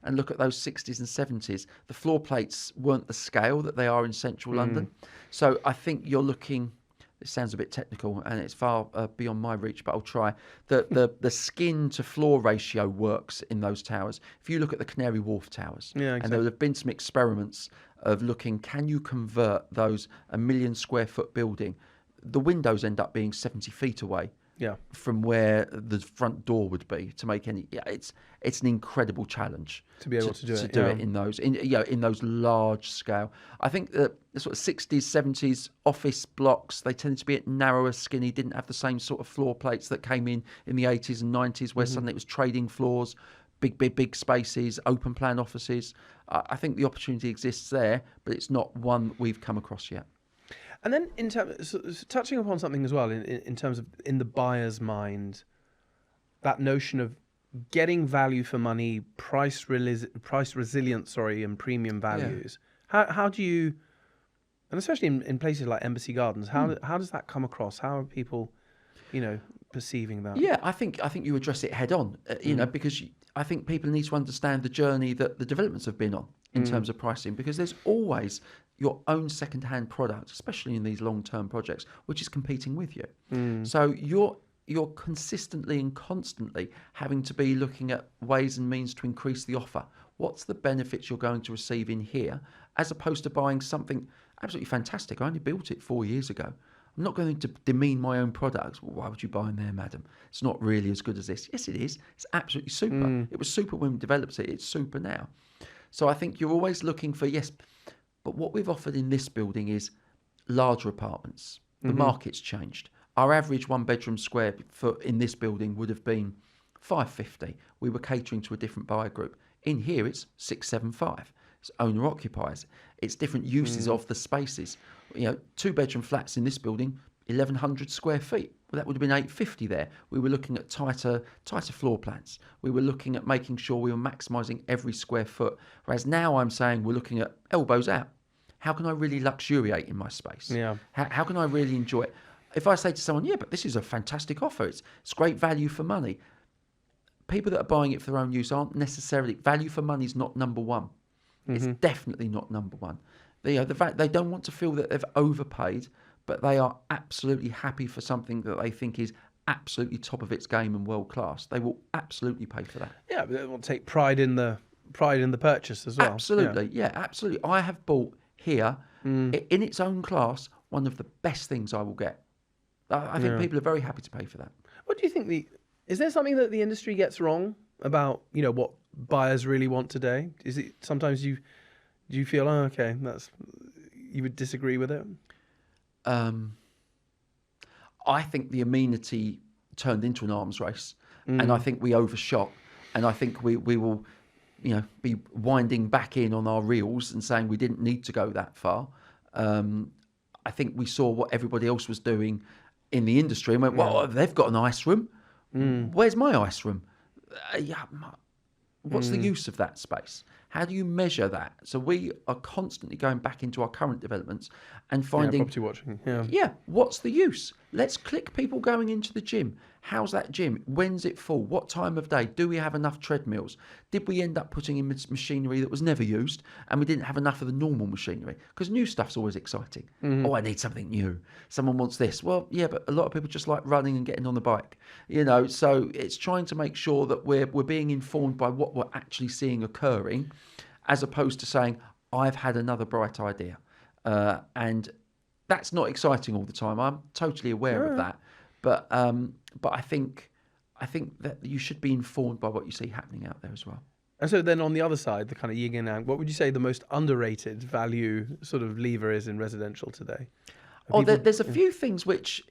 and look at those 60s and 70s, the floor plates weren't the scale that they are in central London. So I think you're looking. It sounds a bit technical and it's far beyond my reach, but I'll try. The skin to floor ratio works in those towers. If you look at the Canary Wharf towers, and there have been some experiments of looking, can you convert those 1 million square foot building? The windows end up being 70 feet away from where the front door would be to make any. It's an incredible challenge to be able to do it in those in those large scale. I think the sort of 60s, 70s office blocks, they tended to be narrower, skinny, didn't have the same sort of floor plates that came in the 80s and 90s, where suddenly it was trading floors. big spaces, open plan offices. I think the opportunity exists there, but it's not one that we've come across yet. And then in terms, touching upon something as well, in terms of in the buyer's mind, that notion of getting value for money, price resilience, and premium values. How do you, and especially in places like Embassy Gardens, how does that come across? How are people, perceiving that? Yeah, I think you address it head on, because I think people need to understand the journey that the developments have been on in terms of pricing, because there's always your own second-hand product, especially in these long-term projects, which is competing with you. So you're consistently and constantly having to be looking at ways and means to increase the offer. What's the benefits you're going to receive in here, as opposed to buying something absolutely fantastic? I only built it 4 years ago. I'm not going to demean my own products. Well, why would you buy in there, madam? It's not really as good as this. Yes, it is. It's absolutely super. It was super when we developed it. It's super now. So I think you're always looking for, yes, but what we've offered in this building is larger apartments. The market's changed. Our average one-bedroom square foot in this building would have been $550. We were catering to a different buyer group. In here, it's $675. It's owner-occupiers. It's different uses of the spaces. Two-bedroom flats in this building, 1,100 square feet. Well, that would have been $850 there. We were looking at tighter floor plans. We were looking at making sure we were maximising every square foot. Whereas now I'm saying we're looking at elbows out. How can I really luxuriate in my space? Yeah. How can I really enjoy it? If I say to someone, yeah, but this is a fantastic offer, it's great value for money. People that are buying it for their own use aren't necessarily, value for money is not number one. It's definitely not number one. They don't want to feel that they've overpaid, but they are absolutely happy for something that they think is absolutely top of its game and world class. They will absolutely pay for that. Yeah, but they will take pride in the purchase as well. Absolutely, yeah, absolutely. I have bought here, in its own class, one of the best things I will get. I think people are very happy to pay for that. What do you think is there something that the industry gets wrong about, what buyers really want today? Is it sometimes do you feel, you would disagree with it? I think the amenity turned into an arms race, and I think we overshot, and I think we will, be winding back in on our reels and saying we didn't need to go that far. I think we saw what everybody else was doing in the industry and went, well, they've got an ice room. Where's my ice room? What's the use of that space? How do you measure that? So we are constantly going back into our current developments and finding... property watching, Yeah, what's the use? Let's click people going into the gym. How's that gym? When's it full? What time of day? Do we have enough treadmills? Did we end up putting in machinery that was never used and we didn't have enough of the normal machinery? Because new stuff's always exciting. Oh, I need something new. Someone wants this. Well, yeah, but a lot of people just like running and getting on the bike. So it's trying to make sure that we're being informed by what we're actually seeing occurring, as opposed to saying, I've had another bright idea. And that's not exciting all the time. I'm totally aware of that. But I think that you should be informed by what you see happening out there as well. And so then on the other side, the kind of yin and yang, what would you say the most underrated value sort of lever is in residential today? There's a few things which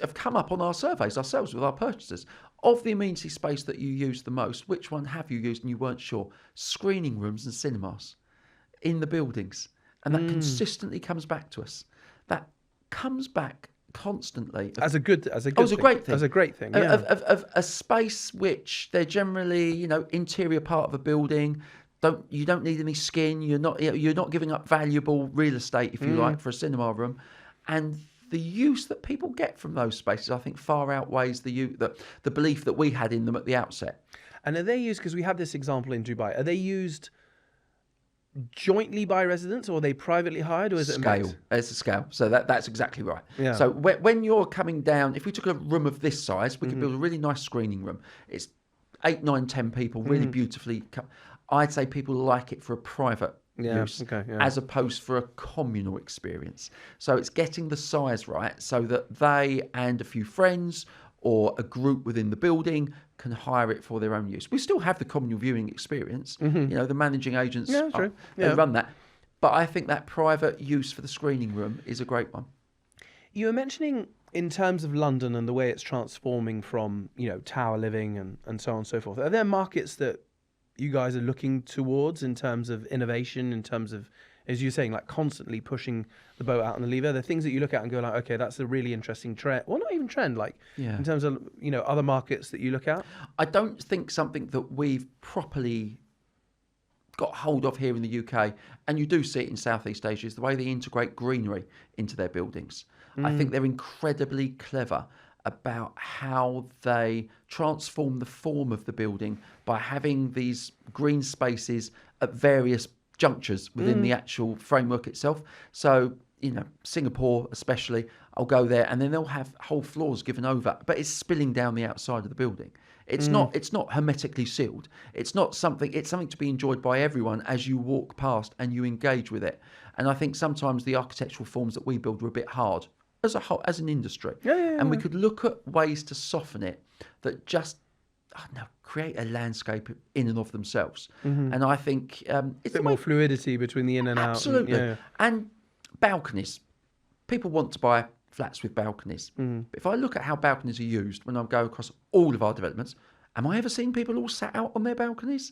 have come up on our surveys ourselves with our purchasers. Of the amenity space that you use the most, which one have you used and you weren't sure? Screening rooms and cinemas in the buildings. And that consistently comes back to us. That comes back constantly as a great thing, yeah. Of a space which they're generally, interior part of a building. You don't need any skin. You're not giving up valuable real estate, if you like, for a cinema room, and the use that people get from those spaces, I think, far outweighs the belief that we had in them at the outset. And are they used, because we have this example in Dubai, are they used jointly by residents, or are they privately hired, or is it scale? It's a scale. So that's exactly right. Yeah. So when you're coming down, if we took a room of this size, we could build a really nice screening room. It's 8, 9, 10 people, really beautifully. I'd say people like it for a private use, as opposed for a communal experience. So it's getting the size right so that they and a few friends or a group within the building can hire it for their own use. We still have the communal viewing experience. The managing agents, they run that. But I think that private use for the screening room is a great one. You were mentioning in terms of London and the way it's transforming from, tower living and so on and so forth. Are there markets that you guys are looking towards in terms of innovation, in terms of, as you're saying, like constantly pushing the boat out on the lever? Are there things that you look at and go like, okay, that's a really interesting trend? Well, not even trend, like in terms of, other markets that you look at? I don't think something that we've properly got hold of here in the UK, and you do see it in Southeast Asia, is the way they integrate greenery into their buildings. I think they're incredibly clever about how they transform the form of the building by having these green spaces at various junctures within the actual framework itself. So, Singapore especially, I'll go there and then they'll have whole floors given over, but it's spilling down the outside of the building. It's not hermetically sealed. It's something to be enjoyed by everyone as you walk past and you engage with it. And I think sometimes the architectural forms that we build are a bit hard as a whole, as an industry. And we could look at ways to soften it that just create a landscape in and of themselves. And I think it's a bit more fluidity between the in and out. Absolutely. And balconies. People want to buy flats with balconies. But if I look at how balconies are used when I go across all of our developments, am I ever seeing people all sat out on their balconies?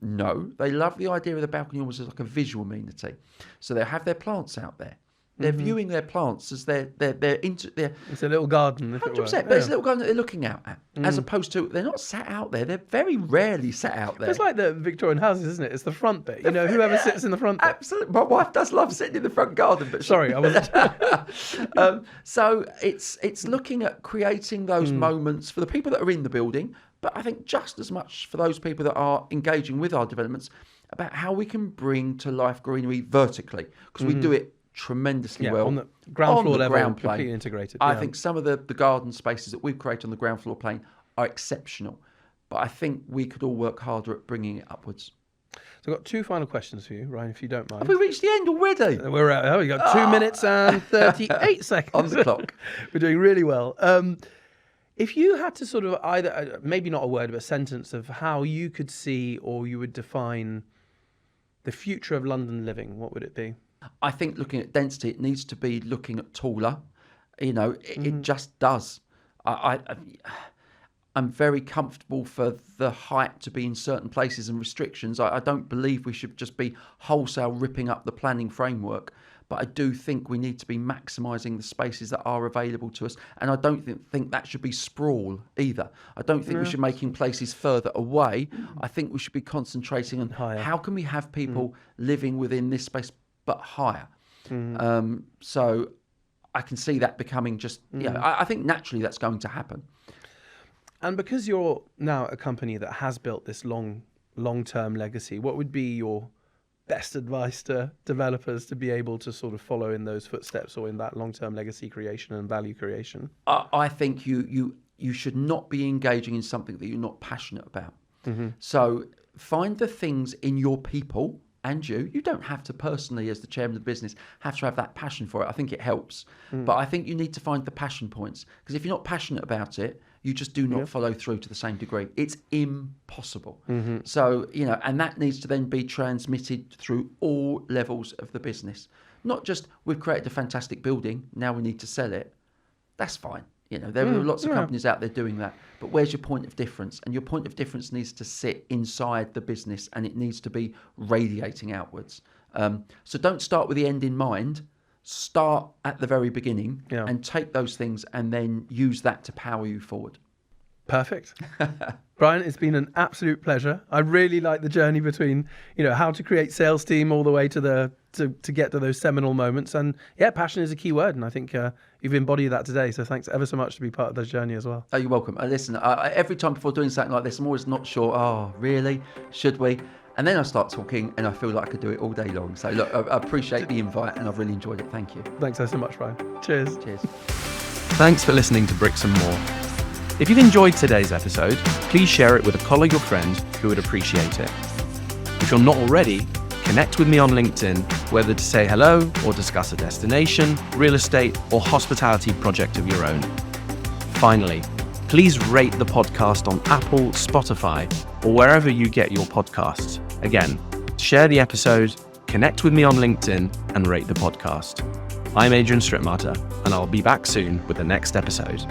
No. They love the idea of the balcony almost as like a visual amenity. So they'll have their plants out there. They're viewing their plants as they're It's a little garden, if 100%, it were. but it's a little garden that they're looking out at, as opposed to they're not sat out there. They're very rarely sat out there. It's like the Victorian houses, isn't it? It's the front bit. Whoever sits in the front bit. Absolutely. My wife does love sitting in the front garden, but Sorry, I wasn't. So it's looking at creating those moments for the people that are in the building, but I think just as much for those people that are engaging with our developments about how we can bring to life greenery vertically, because we do it tremendously well on the ground floor level, ground plane. completely integrated. I think some of the garden spaces that we've created on the ground floor plane are exceptional, but I think we could all work harder at bringing it upwards. So I've got two final questions for you, Ryan, if you don't mind. Have we reached the end already? We're at, we got 2 minutes and 38 seconds on the clock. We're doing really well. If you had to sort of either, maybe not a word, but a sentence of how you could see or you would define the future of London living, what would it be? I think looking at density, it needs to be looking at taller. It just does. I'm very comfortable for the height to be in certain places and restrictions. I don't believe we should just be wholesale ripping up the planning framework, but I do think we need to be maximising the spaces that are available to us. And I don't think that should be sprawl either. I don't think we should be making places further away. I think we should be concentrating on how can we have people living within this space but higher. So I can see that becoming just, I think naturally that's going to happen. And because you're now a company that has built this long-term legacy, what would be your best advice to developers to be able to sort of follow in those footsteps or in that long-term legacy creation and value creation? I think you should not be engaging in something that you're not passionate about. So find the things in your people. And you don't have to personally, as the chairman of the business, have to have that passion for it. I think it helps. But I think you need to find the passion points. Because if you're not passionate about it, you just do not follow through to the same degree. It's impossible. So, and that needs to then be transmitted through all levels of the business. Not just, we've created a fantastic building, now we need to sell it. That's fine. There are lots of companies out there doing that. But where's your point of difference? And your point of difference needs to sit inside the business and it needs to be radiating outwards. So don't start with the end in mind. Start at the very beginning and take those things and then use that to power you forward. Perfect. Brian, it's been an absolute pleasure. I really like the journey between, how to create sales team all the way to to get to those seminal moments. And passion is a key word. And I think you've embodied that today. So thanks ever so much to be part of this journey as well. Oh, you're welcome. Listen, every time before doing something like this, I'm always not sure, really? Should we? And then I start talking and I feel like I could do it all day long. So look, I appreciate the invite and I've really enjoyed it. Thank you. Thanks so much, Brian. Cheers. Cheers. Thanks for listening to Bricks and More. If you've enjoyed today's episode, please share it with a colleague or friend who would appreciate it. If you're not already, connect with me on LinkedIn, whether to say hello or discuss a destination, real estate, or hospitality project of your own. Finally, please rate the podcast on Apple, Spotify, or wherever you get your podcasts. Again, share the episode, connect with me on LinkedIn, and rate the podcast. I'm Adrian Strittmatter, and I'll be back soon with the next episode.